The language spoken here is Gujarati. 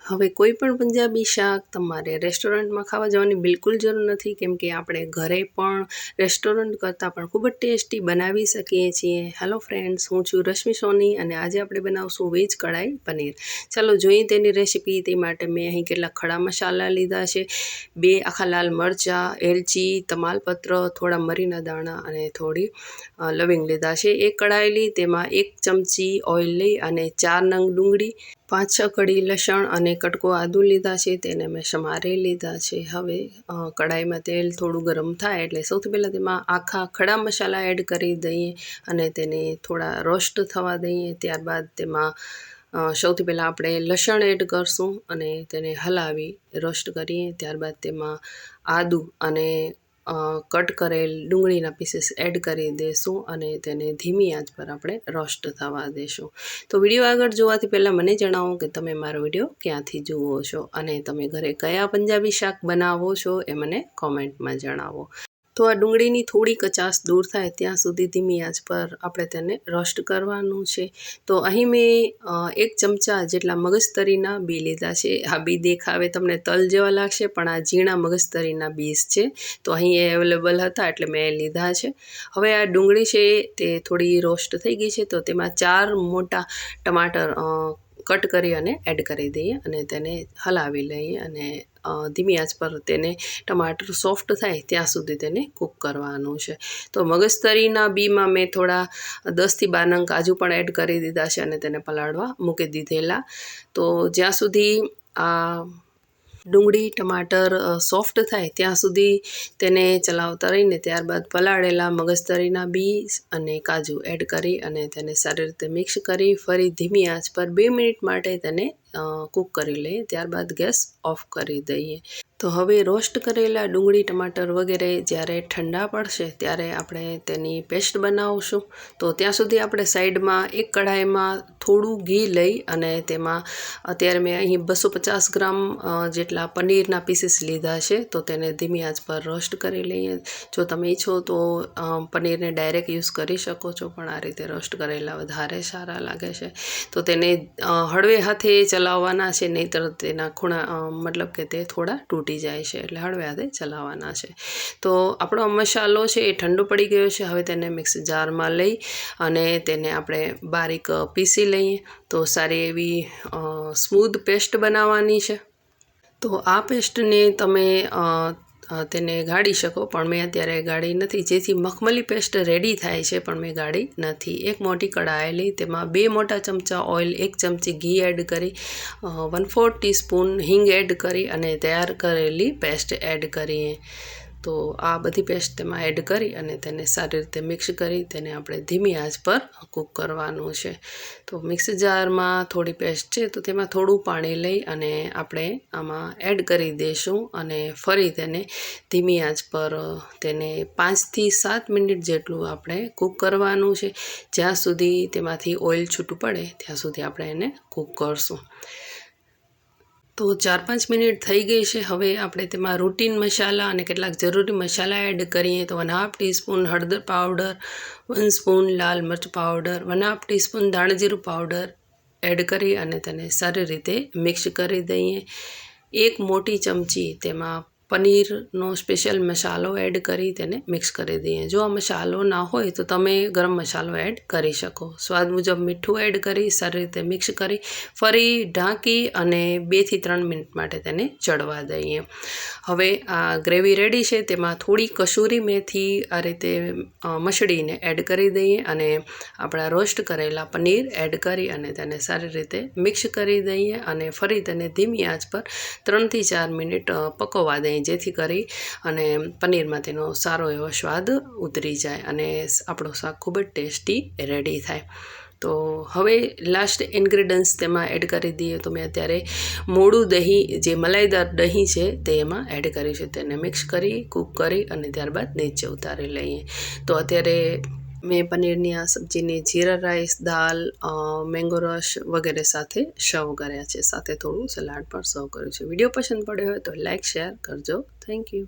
હવે કોઈ પણ પંજાબી શાક તમારે રેસ્ટોરન્ટમાં ખાવા જવાની બિલકુલ જરૂર નથી, કેમ કે આપણે ઘરે પણ રેસ્ટોરન્ટ કરતાં પણ ખૂબ જ ટેસ્ટી બનાવી શકીએ છીએ. હેલો ફ્રેન્ડ્સ, હું છું રશ્મિ સોની અને આજે આપણે બનાવશું વેજ કઢાઈ પનીર. ચાલો જોઈએ તેની રેસીપી. તે માટે મેં અહીં કેટલાક ખડા મસાલા લીધા છે, 2 આખા લાલ મરચાં, એલચી, તમાલપત્ર, થોડા મરીના દાણા અને થોડી લવિંગ લીધા છે. એક કઢાઈ લઈ તેમાં 1 ચમચી ઓઇલ લઈ અને 4 નંગ ડુંગળી, 5-6 કળી લસણ અને કટકો આદુ લીધા છે, તેને મેં સમારી લીધા છે. હવે કઢાઈમાં તેલ થોડું ગરમ થાય એટલે સૌથી પહેલાં તેમાં આખા ખડા મસાલા એડ કરી દઈએ અને તેને થોડા રોસ્ટ થવા દઈએ. ત્યારબાદ તેમાં સૌથી પહેલાં આપણે લસણ એડ કરશું અને તેને હલાવી રોસ્ટ કરીએ. ત્યારબાદ તેમાં આદુ અને કટ કરેલ ડુંગળીના પીસીસ એડ કરી દઈશું અને તેને ધીમી આંચ પર આપણે રોસ્ટ થવા દઈશું. તો વિડીયો આગળ જોવાથી પહેલાં મને જણાવો કે તમે મારો વિડીયો ક્યાંથી જુઓ છો અને તમે ઘરે કયા પંજાબી શાક બનાવો છો એ મને કોમેન્ટમાં જણાવો. તો આ ડુંગળીની થોડી કચાશ દૂર થાય ત્યાં સુધી ધીમી આંચ પર આપણે તેને રોસ્ટ કરવાનું છે. તો અહીં મેં 1 ચમચા જેટલા મગજતરીના બી લીધા છે. આ બી દેખાવે તમને તલ જેવા લાગશે, પણ આ ઝીણા મગજતરીના બીજ છે. તો અહીં એ અવેલેબલ હતા એટલે મેં લીધા છે. હવે આ ડુંગળી છે તે થોડી રોસ્ટ થઈ ગઈ છે, તો તેમાં 4 મોટા ટમાટર કટ કરી અને એડ કરી દઈએ અને તેને હલાવી લઈએ અને ધીમી આંચ પર તેને ટમાટર સોફ્ટ થાય ત્યાં સુધી તેને કૂક કરવાનું છે. તો મગજતરીના બીમાં મેં થોડા 10થી 12 નંગ કાજુ પણ એડ કરી દીધા છે અને તેને પલાળવા મૂકી દીધેલા. તો જ્યાં સુધી આ ડુંગળી ટમાટર સોફ્ટ થાય ત્યાં સુધી તેને ચલાવતા રહીને ત્યારબાદ પલાળેલા મગજતરીના બી અને કાજુ એડ કરી અને તેને સારી રીતે મિક્સ કરી ફરી ધીમી આંચ પર 2 મિનિટ માટે તેને કૂક કરી લઈએ. ત્યારબાદ ગેસ ઓફ કરી દઈએ. તો હવે રોસ્ટ કરેલા ડુંગળી ટમાટર વગેરે જ્યારે ઠંડા પડશે ત્યારે આપણે તેની પેસ્ટ બનાવશું. તો ત્યાં સુધી આપણે સાઈડમાં એક કઢાઈમાં થોડું ઘી લઈ અને તેમાં અત્યારે મેં અહીં 250 ગ્રામ જેટલા પનીરના પીસીસ લીધા છે, તો તેને ધીમી આંચ પર રોસ્ટ કરી લઈએ. જો તમે ઈચ્છો તો પનીરને ડાયરેક્ટ યુઝ કરી શકો છો, પણ આ રીતે રોસ્ટ કરેલા વધારે સારા લાગે છે. તો તેને હળવે હાથે ચલાવવાના છે, નહીંતર તેના ખૂણા મતલબ કે તે થોડા તૂટી જાય છે, એટલે હળવે હાથે ચલાવવાના છે. તો આપણો મસાલો છે એ ઠંડો પડી ગયો છે. હવે તેને મિક્સર જારમાં લઈ અને તેને આપણે બારીક પીસી લઈએ. તો સારી એવી સ્મૂધ પેસ્ટ બનાવવાની છે. તો આ પેસ્ટને તમે તેને ગાળી શકો, પણ મેં અત્યારે ગાળી નથી, જેથી મખમલી પેસ્ટ રેડી થાય છે, પણ મેં ગાળી નથી. એક મોટી કઢાઈ લઈ તેમાં 2 મોટા ચમચા ઓઇલ, 1 ચમચી ઘી એડ કરી, 1/4 ટીસ્પૂન હિંગ એડ કરી અને તૈયાર કરેલી પેસ્ટ એડ કરીએ. તો આ બધી પેસ્ટ તેમાં એડ કરી અને તેને સારી રીતે મિક્સ કરી તેને આપણે ધીમી આંચ પર કૂક કરવાનું છે. તો મિક્સર જારમાં થોડી પેસ્ટ છે, તો તેમાં થોડું પાણી લઈ અને આપણે આમાં એડ કરી દઈશું અને ફરી તેને ધીમી આંચ પર તેને 5થી 7 મિનિટ જેટલું આપણે કૂક કરવાનું છે. જ્યાં સુધી તેમાંથી ઓઇલ છૂટું પડે ત્યાં સુધી આપણે એને કૂક કરશું. તો 4-5 મિનિટ થઈ ગઈ છે. હવે આપણે તેમાં રૂટીન મસાલા અને કેટલાક જરૂરી મસાલા એડ કરીએ. તો 1/2 ટીસ્પૂન હળદર પાવડર, 1 સ્પૂન લાલ મરચ પાવડર, 1/2 ટીસ્પૂન ધાણાજીરું પાવડર એડ કરી અને તેને સારી રીતે મિક્સ કરી દઈએ. 1 મોટી ચમચી તેમાં પનીરનો સ્પેશિયલ મસાલો એડ કરી તેને મિક્સ કરી દઈએ. જો આ મસાલો ના હોય તો તમે ગરમ મસાલો એડ કરી શકો. સ્વાદ મુજબ મીઠું એડ કરી સારી રીતે મિક્સ કરી ફરી ઢાંકી અને 2થી 3 મિનિટ માટે તેને ચડવા દઈએ. હવે આ ગ્રેવી રેડી છે, તેમાં થોડી કસૂરી મેથી આ રીતે મસળીને એડ કરી દઈએ અને આપણા રોસ્ટ કરેલા પનીર એડ કરી અને તેને સારી રીતે મિક્સ કરી દઈએ અને ફરી તેને ધીમી આંચ પર 3થી 4 મિનિટ પકવવા દઈએ, જેથી કરી અને પનીરમાં તેનો સારો એવો સ્વાદ ઉતરી જાય અને આપણું શાક ખૂબ જ ટેસ્ટી રેડી થાય. તો હવે લાસ્ટ ઇન્ગ્રીડિયન્ટ્સ તેમાં એડ કરી દઈએ. તો મેં અત્યારે મોડું દહીં, જે મલાઈદાર દહીં છે, તે એમાં એડ કર્યું છે. તેને મિક્સ કરી કૂક કરી અને ત્યારબાદ નીચે ઉતારી લઈએ. તો અત્યારે મેં પનીરની આ સબ્જીને જીરા રાઈસ, દાલ, મેંગો રસ વગેરે સાથે સર્વ કર્યા છે. સાથે થોડું સલાડ પણ સર્વ કર્યું છે. વિડીયો પસંદ પડ્યો હોય તો લાઇક શેર કરજો. Thank you.